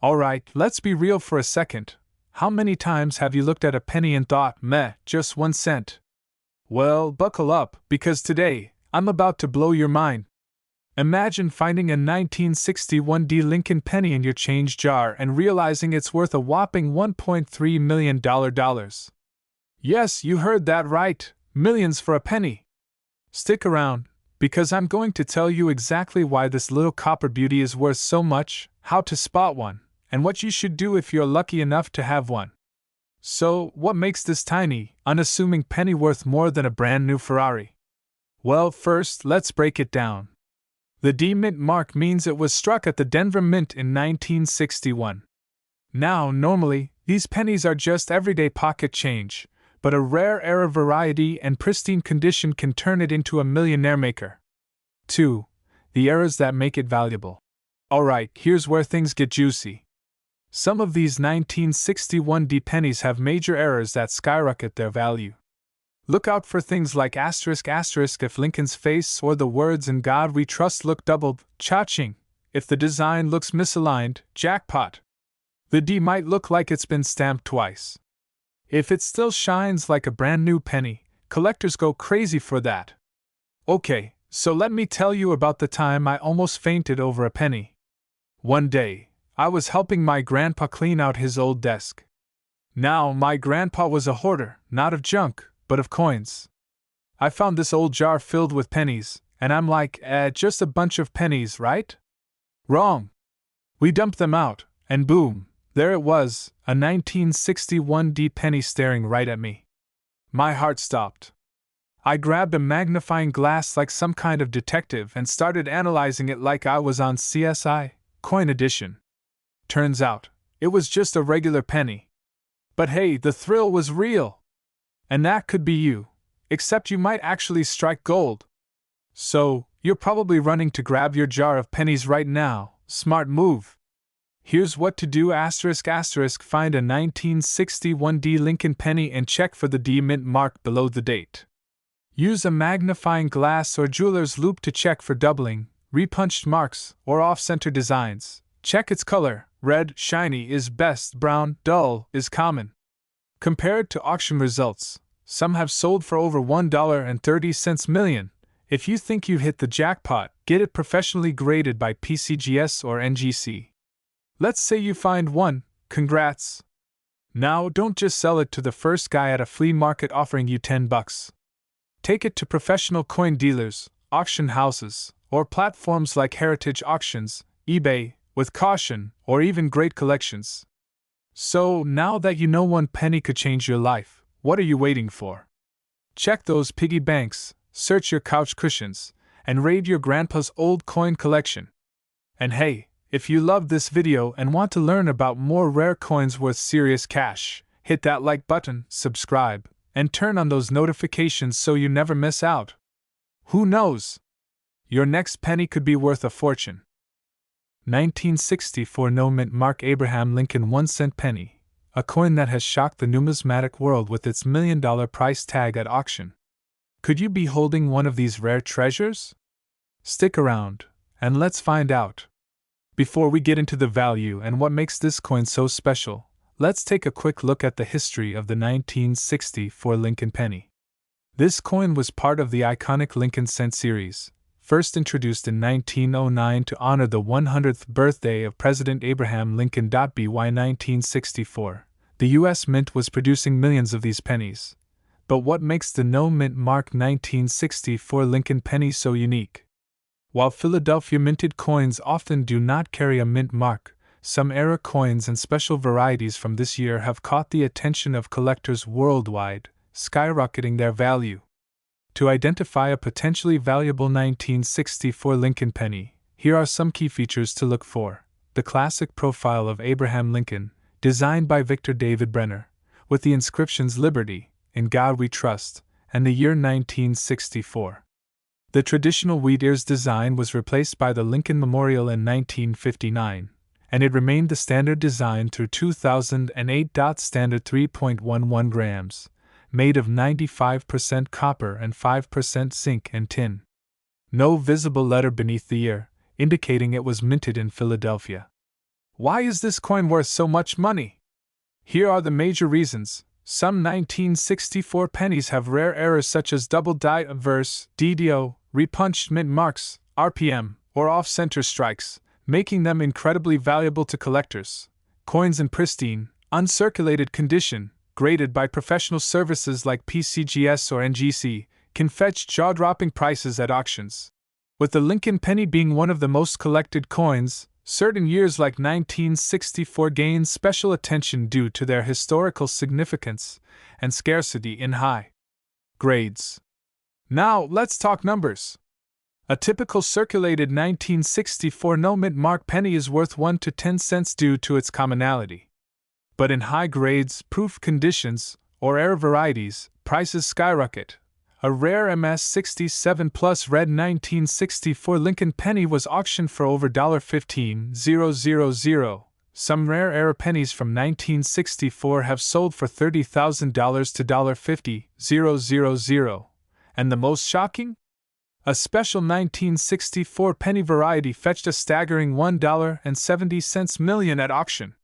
Alright, let's be real for a second. How many times have you looked at a penny and thought, meh, just 1 cent? Well, buckle up, because today, I'm about to blow your mind. Imagine finding a 1961 D Lincoln penny in your change jar and realizing it's worth a whopping $1.3 million. Yes, you heard that right, millions for a penny. Stick around, because I'm going to tell you exactly why this little copper beauty is worth so much, how to spot one, and what you should do if you're lucky enough to have one. So, what makes this tiny, unassuming penny worth more than a brand new Ferrari? Well, first, let's break it down. The D Mint mark means it was struck at the Denver Mint in 1961. Now, normally, these pennies are just everyday pocket change, but a rare era variety and pristine condition can turn it into a millionaire maker. 2. The eras that make it valuable. Alright, here's where things get juicy. Some of these 1961 D pennies have major errors that skyrocket their value. Look out for things like asterisk if Lincoln's face or the words "In God We Trust" look doubled, cha-ching. If the design looks misaligned, jackpot. The D might look like it's been stamped twice. If it still shines like a brand new penny, collectors go crazy for that. Okay, so let me tell you about the time I almost fainted over a penny. One day, I was helping my grandpa clean out his old desk. Now, my grandpa was a hoarder, not of junk, but of coins. I found this old jar filled with pennies, and I'm like, just a bunch of pennies, right? Wrong. We dumped them out, and boom, there it was, a 1961 D penny staring right at me. My heart stopped. I grabbed a magnifying glass like some kind of detective and started analyzing it like I was on CSI, Coin Edition. Turns out, it was just a regular penny. But hey, the thrill was real. And that could be you, except you might actually strike gold. So, you're probably running to grab your jar of pennies right now. Smart move. Here's what to do: find a 1961 D Lincoln penny and check for the D Mint mark below the date. Use a magnifying glass or jeweler's loupe to check for doubling, repunched marks, or off-center designs. Check its color. Red, shiny is best, brown, dull is common. Compared to auction results, some have sold for over $1.30 million. If you think you've hit the jackpot, get it professionally graded by PCGS or NGC. Let's say you find one, congrats. Now don't just sell it to the first guy at a flea market offering you $10. Take it to professional coin dealers, auction houses, or platforms like Heritage Auctions, eBay, with caution, or even great collections. So, now that you know one penny could change your life, what are you waiting for? Check those piggy banks, search your couch cushions, and raid your grandpa's old coin collection. And hey, if you loved this video and want to learn about more rare coins worth serious cash, hit that like button, subscribe, and turn on those notifications so you never miss out. Who knows? Your next penny could be worth a fortune. 1964 No Mint Mark Abraham Lincoln 1 cent penny, a coin that has shocked the numismatic world with its $1 million price tag at auction. Could you be holding one of these rare treasures? Stick around, and let's find out. Before we get into the value and what makes this coin so special, let's take a quick look at the history of the 1964 Lincoln penny. This coin was part of the iconic Lincoln cent series, first introduced in 1909 to honor the 100th birthday of President Abraham Lincoln. By 1964, the U.S. Mint was producing millions of these pennies. But what makes the No Mint Mark 1964 Lincoln penny so unique? While Philadelphia minted coins often do not carry a mint mark, some era coins and special varieties from this year have caught the attention of collectors worldwide, skyrocketing their value. To identify a potentially valuable 1964 Lincoln penny, here are some key features to look for. The classic profile of Abraham Lincoln, designed by Victor David Brenner, with the inscriptions "Liberty, in God We Trust," and the year 1964. The traditional wheat ears design was replaced by the Lincoln Memorial in 1959, and it remained the standard design through 2008. Standard 3.11 grams. Made of 95% copper and 5% zinc and tin. No visible letter beneath the ear, indicating it was minted in Philadelphia. Why is this coin worth so much money? Here are the major reasons. Some 1964 pennies have rare errors such as double die obverse, DDO, repunched mint marks, RPM, or off-center strikes, making them incredibly valuable to collectors. Coins in pristine, uncirculated condition, graded by professional services like PCGS or NGC, can fetch jaw-dropping prices at auctions. With the Lincoln penny being one of the most collected coins, certain years like 1964 gain special attention due to their historical significance and scarcity in high grades. Now, let's talk numbers. A typical circulated 1964 no-mint mark penny is worth 1 to 10 cents due to its commonality. But in high grades, proof conditions, or rare varieties, prices skyrocket. A rare MS-67 Plus red 1964 Lincoln penny was auctioned for over $15,000. Some rare era pennies from 1964 have sold for $30,000 to $50,000. And the most shocking? A special 1964 penny variety fetched a staggering $1.70 million at auction.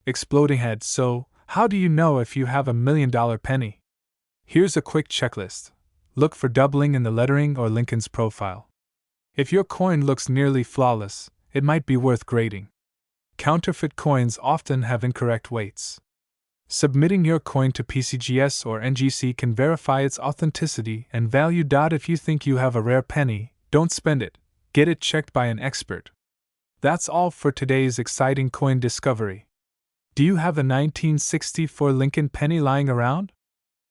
Exploding head. So, how do you know if you have $1 million penny? Here's a quick checklist. Look for doubling in the lettering or Lincoln's profile. If your coin looks nearly flawless, it might be worth grading. Counterfeit coins often have incorrect weights. Submitting your coin to PCGS or NGC can verify its authenticity and value. If you think you have a rare penny, don't spend it. Get it checked by an expert. That's all for today's exciting coin discovery. Do you have a 1964 Lincoln penny lying around?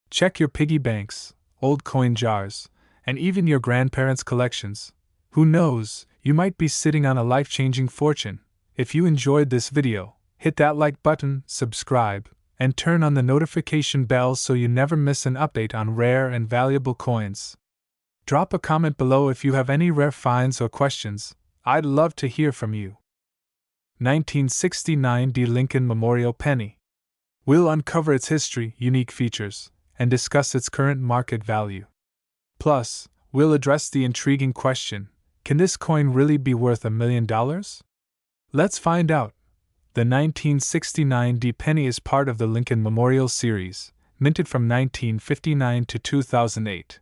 Check your piggy banks, old coin jars, and even your grandparents' collections. Who knows, you might be sitting on a life-changing fortune. If you enjoyed this video, hit that like button, subscribe, and turn on the notification bell so you never miss an update on rare and valuable coins. Drop a comment below if you have any rare finds or questions. I'd love to hear from you. 1969 D. Lincoln Memorial Penny. We'll uncover its history, unique features, and discuss its current market value. Plus, we'll address the intriguing question, can this coin really be worth $1 million? Let's find out. The 1969 D penny is part of the Lincoln Memorial series, minted from 1959 to 2008.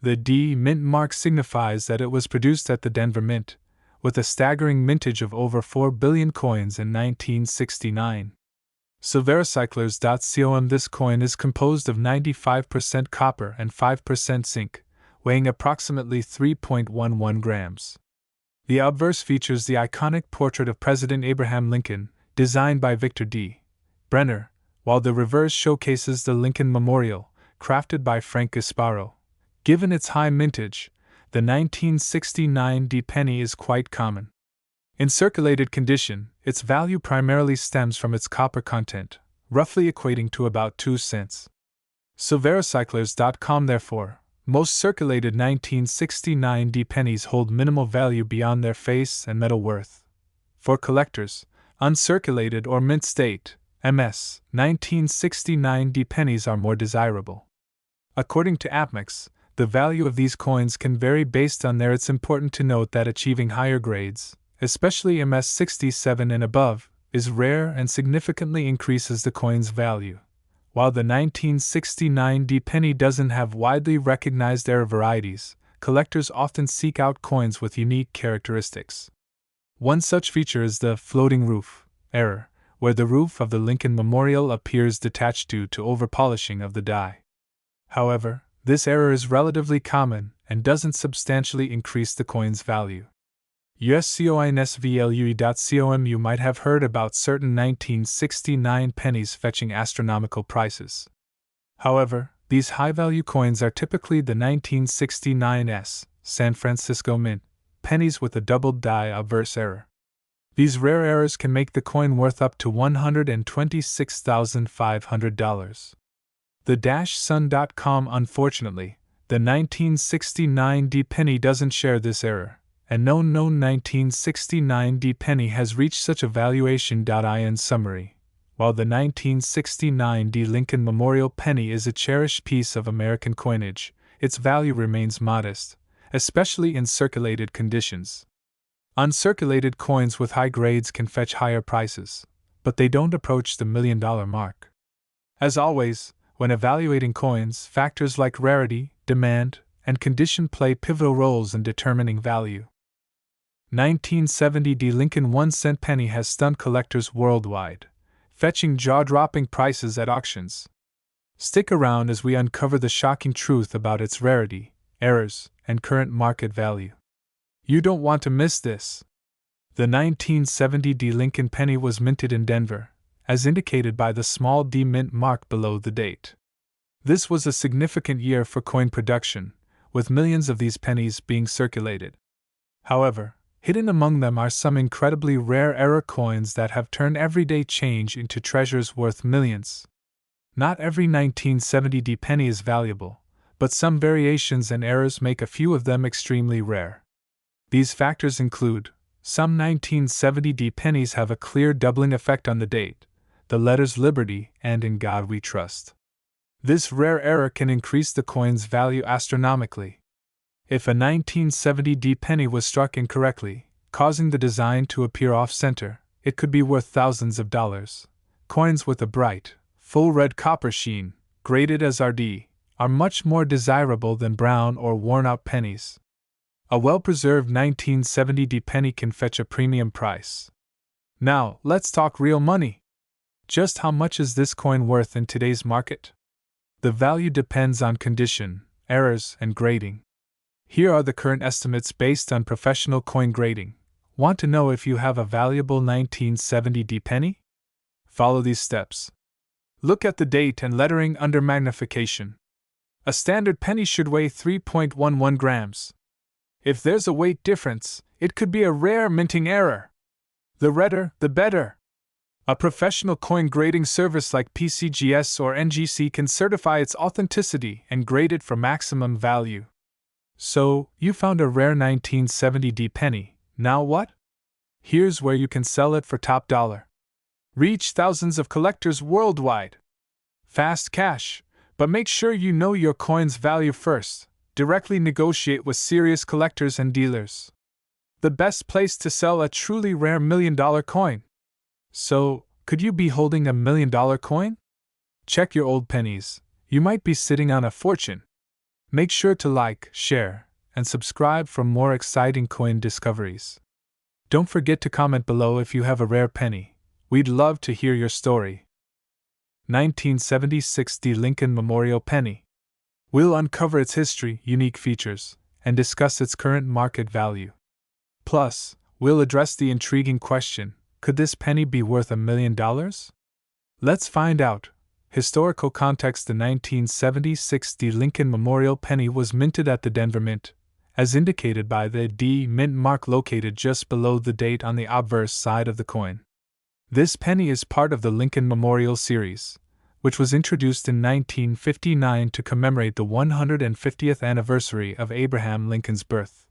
The D mint mark signifies that it was produced at the Denver Mint, with a staggering mintage of over 4 billion coins in 1969. Silverocyclers.com. This coin is composed of 95% copper and 5% zinc, weighing approximately 3.11 grams. The obverse features the iconic portrait of President Abraham Lincoln, designed by Victor D. Brenner, while the reverse showcases the Lincoln Memorial, crafted by Frank Gasparo. Given its high mintage, the 1969 D penny is quite common. In circulated condition, its value primarily stems from its copper content, roughly equating to about 2 cents. Silverocyclers.com. Therefore, most circulated 1969 D pennies hold minimal value beyond their face and metal worth. For collectors, uncirculated or mint state, MS, 1969 D pennies are more desirable. According to APMEX, the value of these coins can vary based on their. It's important to note that achieving higher grades, especially MS-67 and above, is rare and significantly increases the coin's value. While the 1969 D penny doesn't have widely recognized era varieties, collectors often seek out coins with unique characteristics. One such feature is the floating roof error, where the roof of the Lincoln Memorial appears detached due to overpolishing of the die. However, this error is relatively common and doesn't substantially increase the coin's value. USCOINSVLUE.com. You might have heard about certain 1969 pennies fetching astronomical prices. However, these high-value coins are typically the 1969 San Francisco Mint pennies with a doubled die obverse error. These rare errors can make the coin worth up to $126,500. The-sun.com. Unfortunately, the 1969 D penny doesn't share this error, and no known 1969 D penny has reached such a valuation. In summary, while the 1969 D Lincoln Memorial penny is a cherished piece of American coinage, its value remains modest, especially in circulated conditions. Uncirculated coins with high grades can fetch higher prices, but they don't approach the $1 million mark. As always, when evaluating coins, factors like rarity, demand, and condition play pivotal roles in determining value. 1970 Lincoln 1-cent penny has stunned collectors worldwide, fetching jaw-dropping prices at auctions. Stick around as we uncover the shocking truth about its rarity, errors, and current market value. You don't want to miss this. The 1970 Lincoln penny was minted in Denver, as indicated by the small D mint mark below the date. This was a significant year for coin production, with millions of these pennies being circulated. However, hidden among them are some incredibly rare error coins that have turned everyday change into treasures worth millions. Not every 1970 penny is valuable, but some variations and errors make a few of them extremely rare. These factors include: some 1970 pennies have a clear doubling effect on the date, the letters Liberty and In God We Trust. This rare error can increase the coin's value astronomically. If a 1970 penny was struck incorrectly, causing the design to appear off-center, it could be worth thousands of dollars. Coins with a bright, full red copper sheen, graded as RD, are much more desirable than brown or worn-out pennies. A well-preserved 1970 penny can fetch a premium price. Now, let's talk real money. Just how much is this coin worth in today's market? The value depends on condition, errors, and grading. Here are the current estimates based on professional coin grading. Want to know if you have a valuable 1970 penny? Follow these steps. Look at the date and lettering under magnification. A standard penny should weigh 3.11 grams. If there's a weight difference, it could be a rare minting error. The redder, the better. A professional coin grading service like PCGS or NGC can certify its authenticity and grade it for maximum value. So, you found a rare 1970 penny, now what? Here's where you can sell it for top dollar. Reach thousands of collectors worldwide. Fast cash, but make sure you know your coin's value first. Directly negotiate with serious collectors and dealers. The best place to sell a truly rare $1 million coin. So, could you be holding a $1 million coin? Check your old pennies. You might be sitting on a fortune. Make sure to like, share, and subscribe for more exciting coin discoveries. Don't forget to comment below if you have a rare penny. We'd love to hear your story. 1976 Lincoln Memorial Penny. We'll uncover its history, unique features, and discuss its current market value. Plus, we'll address the intriguing question: could this penny be worth $1 million? Let's find out. Historical context: the 1976 Lincoln Memorial Penny was minted at the Denver Mint, as indicated by the D Mint mark located just below the date on the obverse side of the coin. This penny is part of the Lincoln Memorial series, which was introduced in 1959 to commemorate the 150th anniversary of Abraham Lincoln's birth.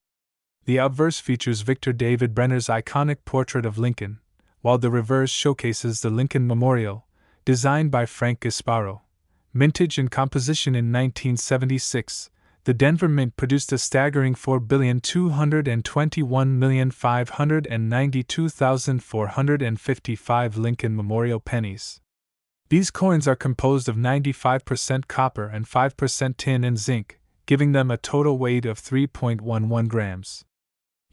The obverse features Victor David Brenner's iconic portrait of Lincoln, while the reverse showcases the Lincoln Memorial, designed by Frank Gasparo. Mintage and composition: in 1976, the Denver Mint produced a staggering 4,221,592,455 Lincoln Memorial pennies. These coins are composed of 95% copper and 5% tin and zinc, giving them a total weight of 3.11 grams.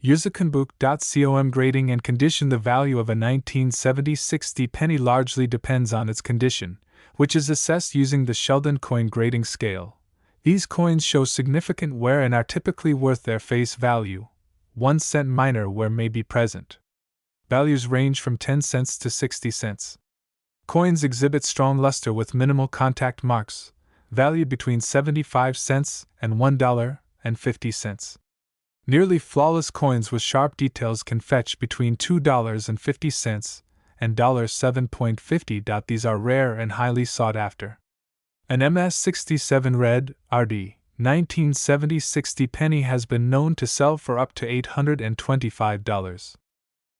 jbcoinsinc grading and condition: the value of a 1976 penny largely depends on its condition, which is assessed using the Sheldon coin grading scale. These coins show significant wear and are typically worth their face value. 1 cent minor wear may be present. Values range from 10 cents to 60 cents. Coins exhibit strong luster with minimal contact marks, valued between 75 cents and $1.50. Nearly flawless coins with sharp details can fetch between $2.50 and $7.50. These are rare and highly sought after. An MS-67 Red, RD, 1976 penny has been known to sell for up to $825.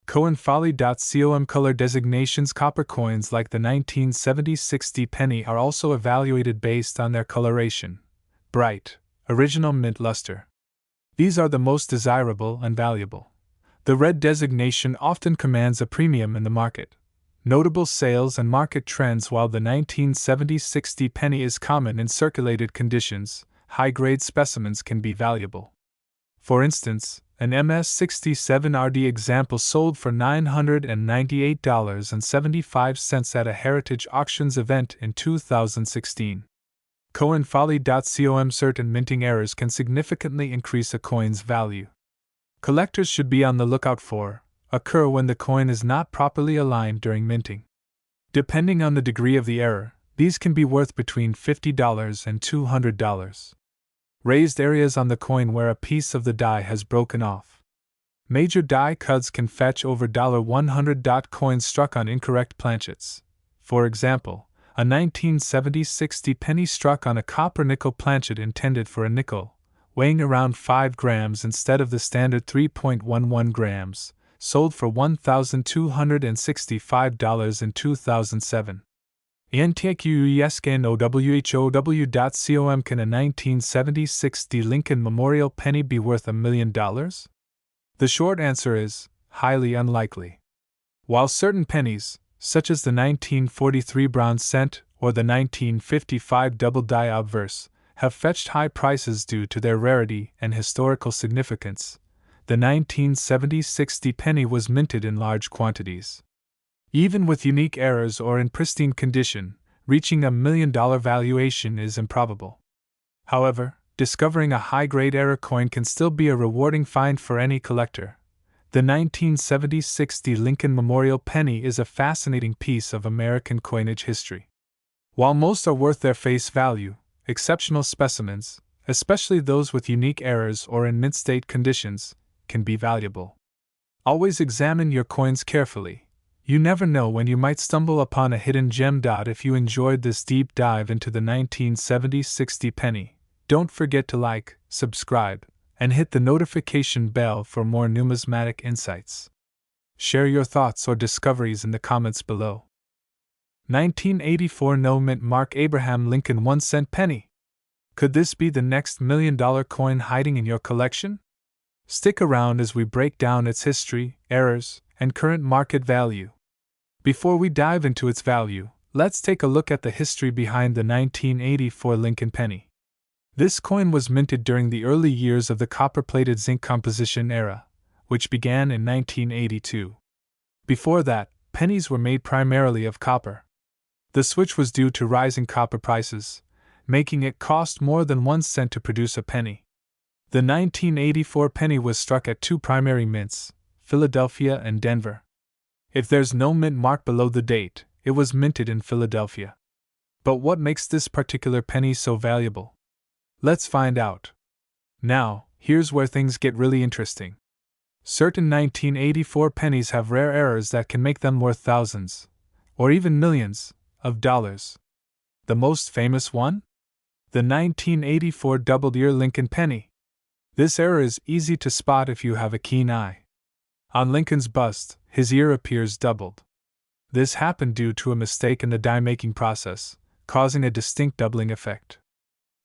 Coinfolly.com color designations: copper coins like the 1976 penny are also evaluated based on their coloration. Bright, original mint luster. These are the most desirable and valuable. The red designation often commands a premium in the market. Notable sales and market trends. While the 1970 60 penny is common in circulated conditions, high-grade specimens can be valuable. For instance, an MS-67RD example sold for $998.75 at a Heritage Auctions event in 2016. Coinfolly.com. Certain minting errors can significantly increase a coin's value. Collectors should be on the lookout for occur when the coin is not properly aligned during minting. Depending on the degree of the error, these can be worth between $50 and $200. Raised areas on the coin where a piece of the die has broken off. Major die cuts can fetch over $100. Coins struck on incorrect planchets. For example, a 1970 60 penny struck on a copper-nickel planchet intended for a nickel, weighing around 5 grams instead of the standard 3.11 grams, sold for $1,265 in 2007. NTQESKNOWHOW.com. Can a 1970 60 Lincoln Memorial penny be worth $1 million? The short answer is highly unlikely. While certain pennies, such as the 1943 bronze cent or the 1955 double die obverse, have fetched high prices due to their rarity and historical significance, the 1970 60 penny was minted in large quantities. Even with unique errors or in pristine condition, reaching $1 million valuation is improbable. However, discovering a high-grade error coin can still be a rewarding find for any collector. The 1970 60 Lincoln Memorial penny is a fascinating piece of American coinage history. While most are worth their face value, exceptional specimens, especially those with unique errors or in mint-state conditions, can be valuable. Always examine your coins carefully. You never know when you might stumble upon a hidden gem. If you enjoyed this deep dive into the 1970 60 penny, don't forget to like, subscribe, and hit the notification bell for more numismatic insights. Share your thoughts or discoveries in the comments below. 1984 No Mint Mark Abraham Lincoln 1 cent penny. Could this be the next $1 million coin hiding in your collection? Stick around as we break down its history, errors, and current market value. Before we dive into its value, let's take a look at the history behind the 1984 Lincoln penny. This coin was minted during the early years of the copper-plated zinc composition era, which began in 1982. Before that, pennies were made primarily of copper. The switch was due to rising copper prices, making it cost more than 1 cent to produce a penny. The 1984 penny was struck at two primary mints, Philadelphia and Denver. If there's no mint mark below the date, it was minted in Philadelphia. But what makes this particular penny so valuable? Let's find out. Now, here's where things get really interesting. Certain 1984 pennies have rare errors that can make them worth thousands, or even millions, of dollars. The most famous one? The 1984 double-ear Lincoln penny. This error is easy to spot if you have a keen eye. On Lincoln's bust, his ear appears doubled. This happened due to a mistake in the die-making process, causing a distinct doubling effect.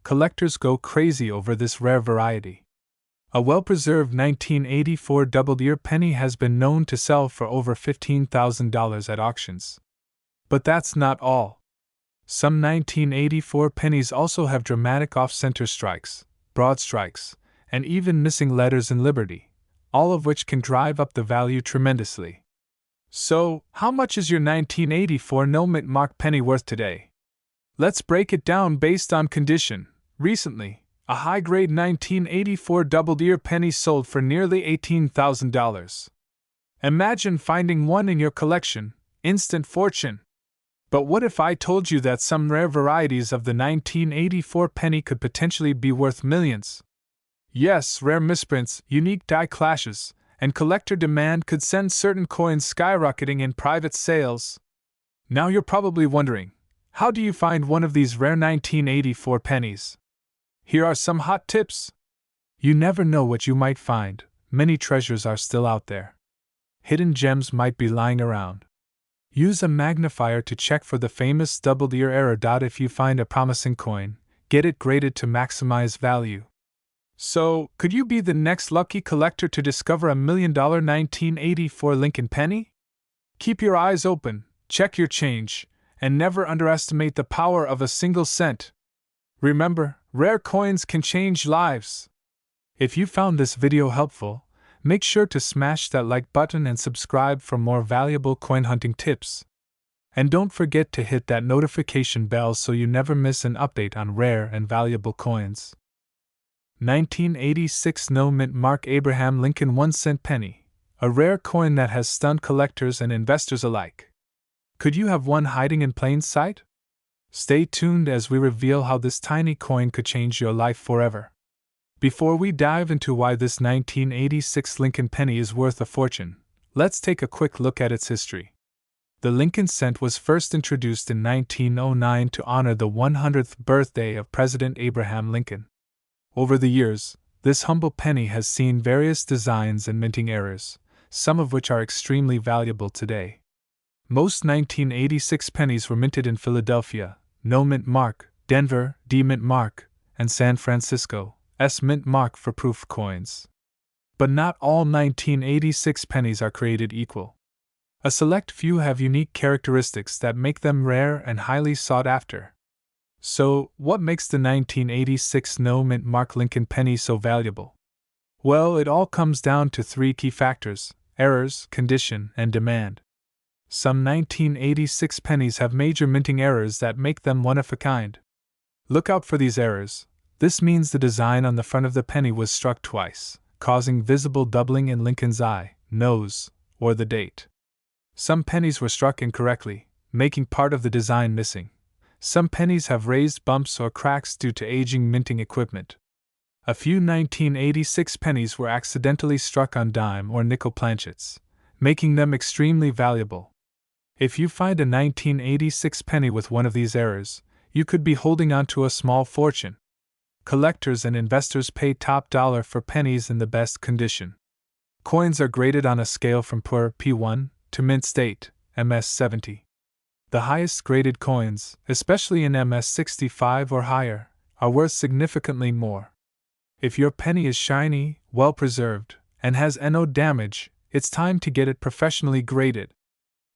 Collectors go crazy over this rare variety. A well-preserved 1984 double-ear penny has been known to sell for over $15,000 at auctions. But that's not all. Some 1984 pennies also have dramatic off-center strikes, broad strikes, and even missing letters in Liberty, all of which can drive up the value tremendously. So, how much is your 1984 no mint mark penny worth today? Let's break it down based on condition. Recently, a high-grade 1984 double-ear penny sold for nearly $18,000. Imagine finding one in your collection, instant fortune. But what if I told you that some rare varieties of the 1984 penny could potentially be worth millions? Yes, rare misprints, unique die clashes, and collector demand could send certain coins skyrocketing in private sales. Now you're probably wondering, how do you find one of these rare 1984 pennies? Here are some hot tips. You never know what you might find. Many treasures are still out there. Hidden gems might be lying around. Use a magnifier to check for the famous double-ear error. If you find a promising coin, get it graded to maximize value. So, could you be the next lucky collector to discover $1 million 1984 Lincoln penny? Keep your eyes open, check your change, and never underestimate the power of a single cent. Remember, rare coins can change lives. If you found this video helpful, make sure to smash that like button and subscribe for more valuable coin hunting tips. And don't forget to hit that notification bell so you never miss an update on rare and valuable coins. 1986 No Mint Mark Abraham Lincoln 1-cent penny, a rare coin that has stunned collectors and investors alike. Could you have one hiding in plain sight? Stay tuned as we reveal how this tiny coin could change your life forever. Before we dive into why this 1986 Lincoln penny is worth a fortune, let's take a quick look at its history. The Lincoln cent was first introduced in 1909 to honor the 100th birthday of President Abraham Lincoln. Over the years, this humble penny has seen various designs and minting errors, some of which are extremely valuable today. Most 1986 pennies were minted in Philadelphia, No Mint Mark, Denver, D Mint Mark, and San Francisco, S Mint Mark for proof coins. But not all 1986 pennies are created equal. A select few have unique characteristics that make them rare and highly sought after. So, what makes the 1986 No Mint Mark Lincoln penny so valuable? Well, it all comes down to three key factors: errors, condition, and demand. Some 1986 pennies have major minting errors that make them one of a kind. Look out for these errors. This means the design on the front of the penny was struck twice, causing visible doubling in Lincoln's eye, nose, or the date. Some pennies were struck incorrectly, making part of the design missing. Some pennies have raised bumps or cracks due to aging minting equipment. A few 1986 pennies were accidentally struck on dime or nickel planchets, making them extremely valuable. If you find a 1986 penny with one of these errors, you could be holding on to a small fortune. Collectors and investors pay top dollar for pennies in the best condition. Coins are graded on a scale from poor P1 to mint state, MS70. The highest graded coins, especially in MS65 or higher, are worth significantly more. If your penny is shiny, well preserved, and has no damage, it's time to get it professionally graded.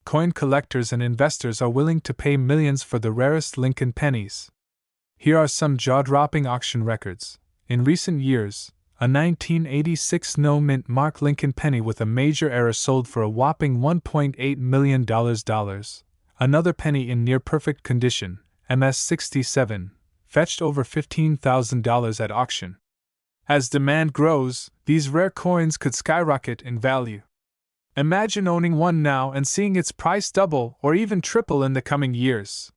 Coin collectors and investors are willing to pay millions for the rarest Lincoln pennies. Here are some jaw-dropping auction records. In recent years, a 1986 No Mint Mark Lincoln penny with a major error sold for a whopping $1.8 million. Another penny in near-perfect condition, MS67, fetched over $15,000 at auction. As demand grows, these rare coins could skyrocket in value. Imagine owning one now and seeing its price double or even triple in the coming years.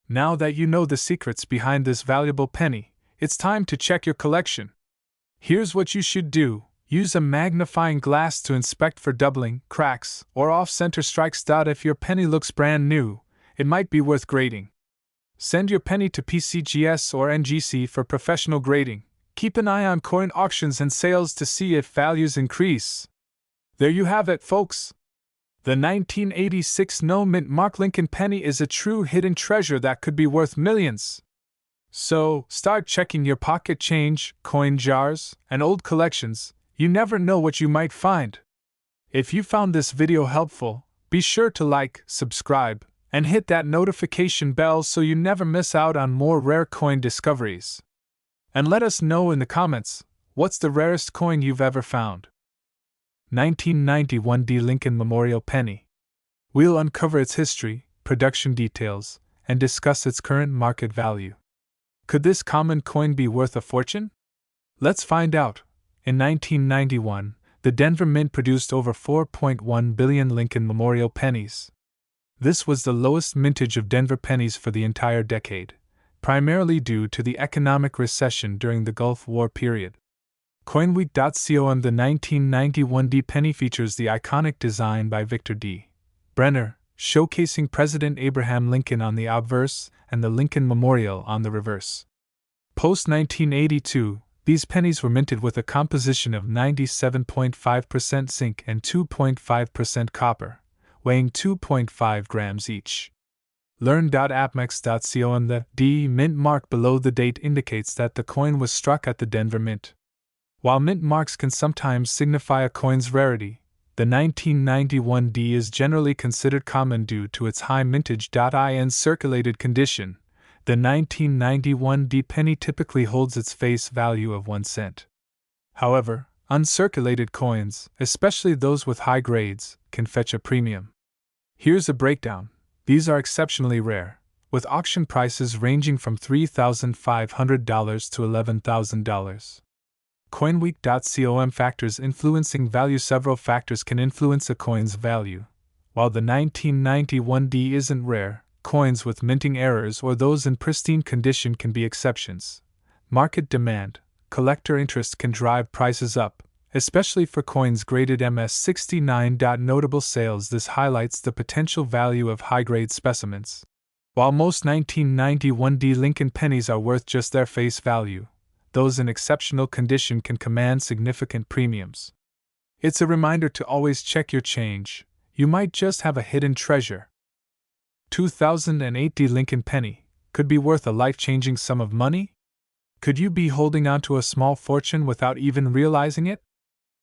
Now that you know the secrets behind this valuable penny, it's time to check your collection. Here's what you should do. Use a magnifying glass to inspect for doubling, cracks, or off-center strikes. If your penny looks brand new, it might be worth grading. Send your penny to PCGS or NGC for professional grading. Keep an eye on coin auctions and sales to see if values increase. There you have it, folks. The 1986 No Mint Mark Lincoln penny is a true hidden treasure that could be worth millions. So, start checking your pocket change, coin jars, and old collections. You never know what you might find. If you found this video helpful, be sure to like, subscribe, and hit that notification bell so you never miss out on more rare coin discoveries. And let us know in the comments, what's the rarest coin you've ever found? 1991 D Lincoln Memorial Penny. We'll uncover its history, production details, and discuss its current market value. Could this common coin be worth a fortune? Let's find out. In 1991, the Denver Mint produced over 4.1 billion Lincoln Memorial pennies. This was the lowest mintage of Denver pennies for the entire decade, primarily due to the economic recession during the Gulf War period. CoinWeek.com. The 1991 D penny features the iconic design by Victor D. Brenner, showcasing President Abraham Lincoln on the obverse and the Lincoln Memorial on the reverse. Post-1982, these pennies were minted with a composition of 97.5% zinc and 2.5% copper, weighing 2.5 grams each. Learn.apmex.com. The D Mint mark below the date indicates that the coin was struck at the Denver Mint. While mint marks can sometimes signify a coin's rarity, the 1991D is generally considered common due to its high mintage.in circulated condition. The 1991D penny typically holds its face value of 1 cent. However, uncirculated coins, especially those with high grades, can fetch a premium. Here's a breakdown. These are exceptionally rare, with auction prices ranging from $3,500 to $11,000. CoinWeek.com factors influencing value. Several factors can influence a coin's value. While the 1991D isn't rare, coins with minting errors or those in pristine condition can be exceptions. Market demand, collector interest can drive prices up, especially for coins graded MS69. Notable sales. This highlights the potential value of high-grade specimens. While most 1991D Lincoln pennies are worth just their face value, those in exceptional condition can command significant premiums. It's a reminder to always check your change. You might just have a hidden treasure. 2008D Lincoln penny could be worth a life-changing sum of money? Could you be holding on to a small fortune without even realizing it?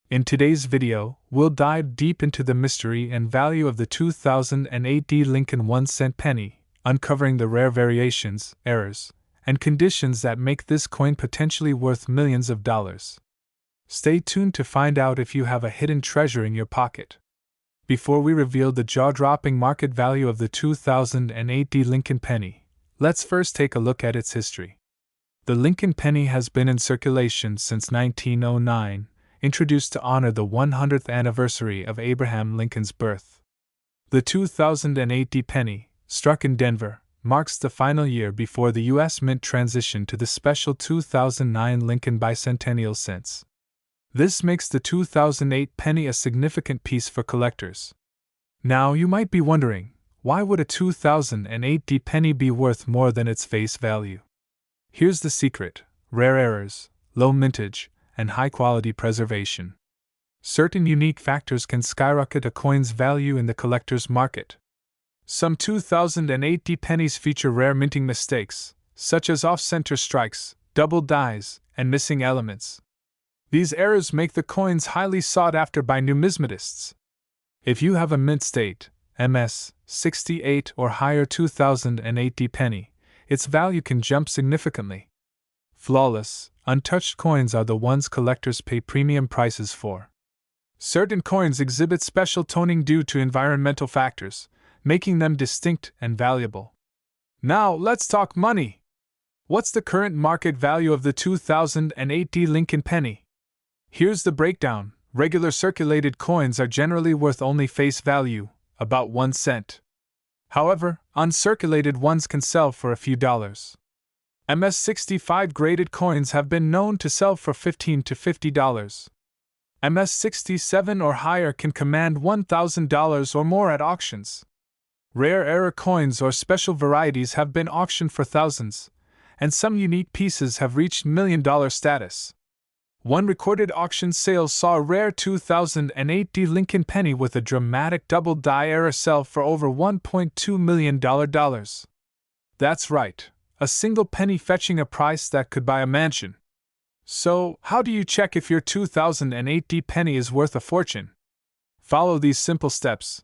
In today's video, we'll dive deep into the mystery and value of the 2008D Lincoln 1-cent penny, uncovering the rare variations, errors, and conditions that make this coin potentially worth millions of dollars. Stay tuned to find out if you have a hidden treasure in your pocket. Before we reveal the jaw-dropping market value of the 2008D Lincoln penny, let's first take a look at its history. The Lincoln penny has been in circulation since 1909, introduced to honor the 100th anniversary of Abraham Lincoln's birth. The 2008D penny, struck in Denver, marks the final year before the U.S. Mint transitioned to the special 2009 Lincoln bicentennial cents. This makes the 2008 penny a significant piece for collectors. Now you might be wondering, why would a 2008D penny be worth more than its face value? Here's the secret: rare errors, low mintage, and high-quality preservation. Certain unique factors can skyrocket a coin's value in the collector's market. Some 2008D pennies feature rare minting mistakes, such as off-center strikes, double dies, and missing elements. These errors make the coins highly sought after by numismatists. If you have a mint state, MS68 or higher 2008D penny, its value can jump significantly. Flawless, untouched coins are the ones collectors pay premium prices for. Certain coins exhibit special toning due to environmental factors, making them distinct and valuable. Now, let's talk money. What's the current market value of the 2008D Lincoln penny? Here's the breakdown. Regular circulated coins are generally worth only face value, about 1 cent. However, uncirculated ones can sell for a few dollars. MS65 graded coins have been known to sell for $15 to $50. MS67 or higher can command $1,000 or more at auctions. Rare error coins or special varieties have been auctioned for thousands, and some unique pieces have reached million-dollar status. One recorded auction sale saw a rare 2008D Lincoln penny with a dramatic double die error sell for over $1.2 million. That's right, a single penny fetching a price that could buy a mansion. So, how do you check if your 2008D penny is worth a fortune? Follow these simple steps.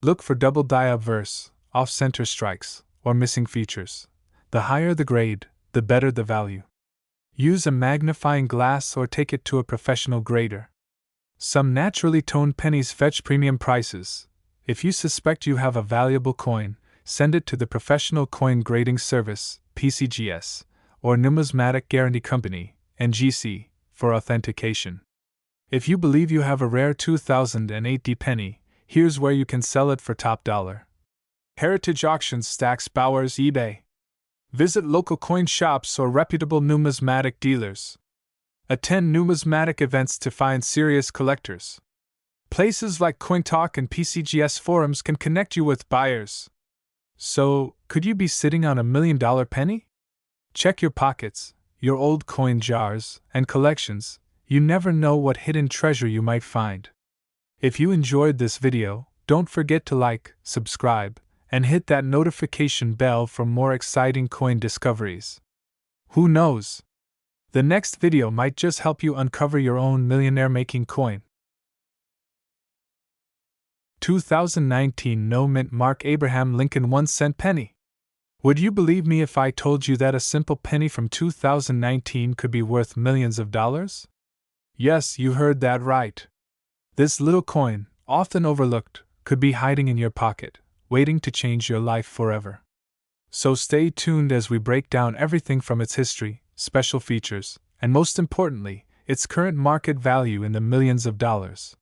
Look for double die obverse, off-center strikes, or missing features. The higher the grade, the better the value. Use a magnifying glass or take it to a professional grader. Some naturally toned pennies fetch premium prices. If you suspect you have a valuable coin, send it to the Professional Coin Grading Service, PCGS, or Numismatic Guarantee Company, NGC, for authentication. If you believe you have a rare 2008D penny, here's where you can sell it for top dollar. Heritage Auctions, Stack's Bowers, eBay. Visit local coin shops or reputable numismatic dealers. Attend numismatic events to find serious collectors. Places like CoinTalk and PCGS forums can connect you with buyers. So, could you be sitting on $1 million penny? Check your pockets, your old coin jars, and collections. You never know what hidden treasure you might find. If you enjoyed this video, don't forget to like, subscribe, and hit that notification bell for more exciting coin discoveries. Who knows? The The next video might just help you uncover your own millionaire-making coin. 2019 no-mint mark Abraham Lincoln 1-cent penny. Would you believe me if I told you that a simple penny from 2019 could be worth millions of dollars? Yes, you heard that right. This little coin, often overlooked, could be hiding in your pocket, waiting to change your life forever. So stay tuned as we break down everything from its history, special features, and most importantly, its current market value in the millions of dollars.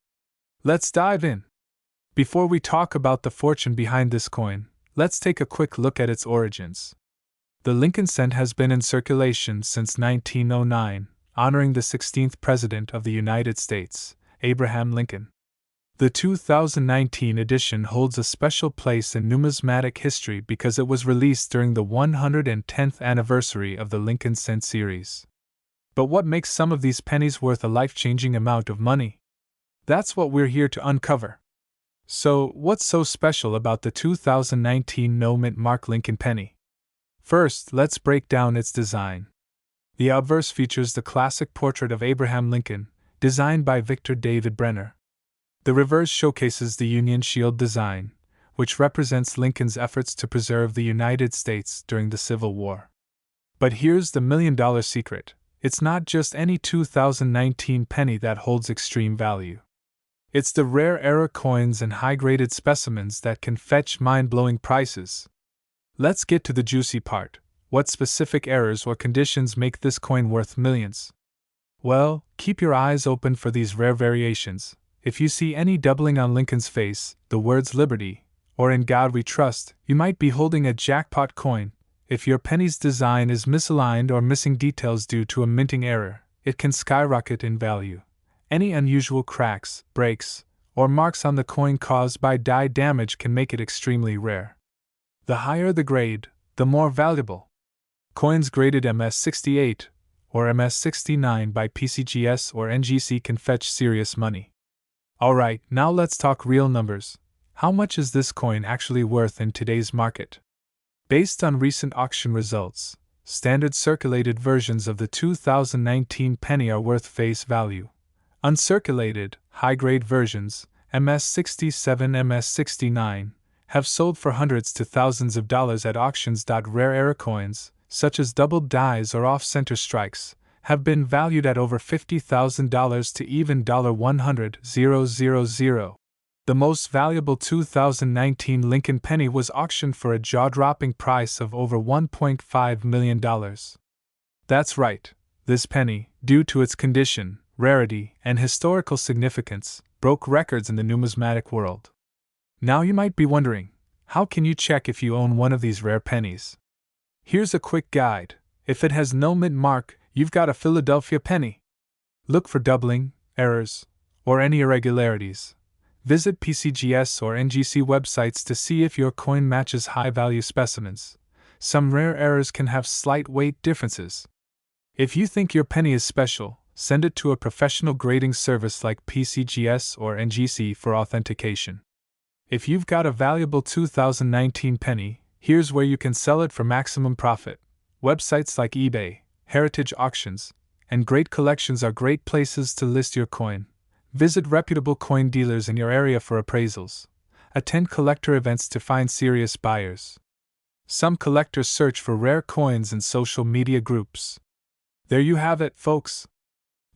Let's dive in. Before we talk about the fortune behind this coin, let's take a quick look at its origins. The Lincoln cent has been in circulation since 1909, honoring the 16th President of the United States, Abraham Lincoln. The 2019 edition holds a special place in numismatic history because it was released during the 110th anniversary of the Lincoln cent series. But what makes some of these pennies worth a life-changing amount of money? That's what we're here to uncover. So, what's so special about the 2019 no-mint mark Lincoln penny? First, let's break down its design. The obverse features the classic portrait of Abraham Lincoln, designed by Victor David Brenner. The reverse showcases the Union Shield design, which represents Lincoln's efforts to preserve the United States during the Civil War. But here's the million-dollar secret: it's not just any 2019 penny that holds extreme value. It's the rare era coins and high-graded specimens that can fetch mind-blowing prices. Let's get to the juicy part. What specific errors or conditions make this coin worth millions? Well, keep your eyes open for these rare variations. If you see any doubling on Lincoln's face, the words Liberty, or In God We Trust, you might be holding a jackpot coin. If your penny's design is misaligned or missing details due to a minting error, it can skyrocket in value. Any unusual cracks, breaks, or marks on the coin caused by die damage can make it extremely rare. The higher the grade, the more valuable. Coins graded MS68 or MS69 by PCGS or NGC can fetch serious money. Alright, now let's talk real numbers. How much is this coin actually worth in today's market? Based on recent auction results, standard circulated versions of the 2019 penny are worth face value. Uncirculated, high-grade versions, MS67, MS69, have sold for hundreds to thousands of dollars at auctions. Rare era coins, such as doubled dies or off-center strikes, have been valued at over $50,000 to even $100,000. The most valuable 2019 Lincoln penny was auctioned for a jaw-dropping price of over $1.5 million. That's right, this penny, due to its condition, rarity, and historical significance, broke records in the numismatic world. Now you might be wondering, how can you check if you own one of these rare pennies? Here's a quick guide. If it has no mint mark, you've got a Philadelphia penny. Look for doubling, errors, or any irregularities. Visit PCGS or NGC websites to see if your coin matches high-value specimens. Some rare errors can have slight weight differences. If you think your penny is special, send it to a professional grading service like PCGS or NGC for authentication. If you've got a valuable 2019 penny, here's where you can sell it for maximum profit. Websites like eBay, Heritage Auctions, and Great Collections are great places to list your coin. Visit reputable coin dealers in your area for appraisals. Attend collector events to find serious buyers. Some collectors search for rare coins in social media groups. There you have it, folks.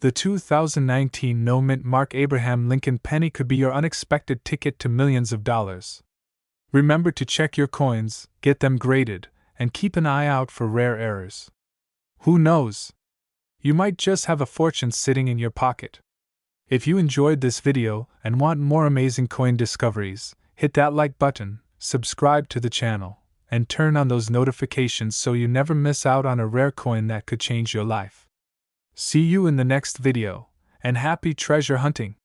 The 2019 no-mint mark Abraham Lincoln penny could be your unexpected ticket to millions of dollars. Remember to check your coins, get them graded, and keep an eye out for rare errors. Who knows? You might just have a fortune sitting in your pocket. If you enjoyed this video and want more amazing coin discoveries, hit that like button, subscribe to the channel, and turn on those notifications so you never miss out on a rare coin that could change your life. See you in the next video, and happy treasure hunting!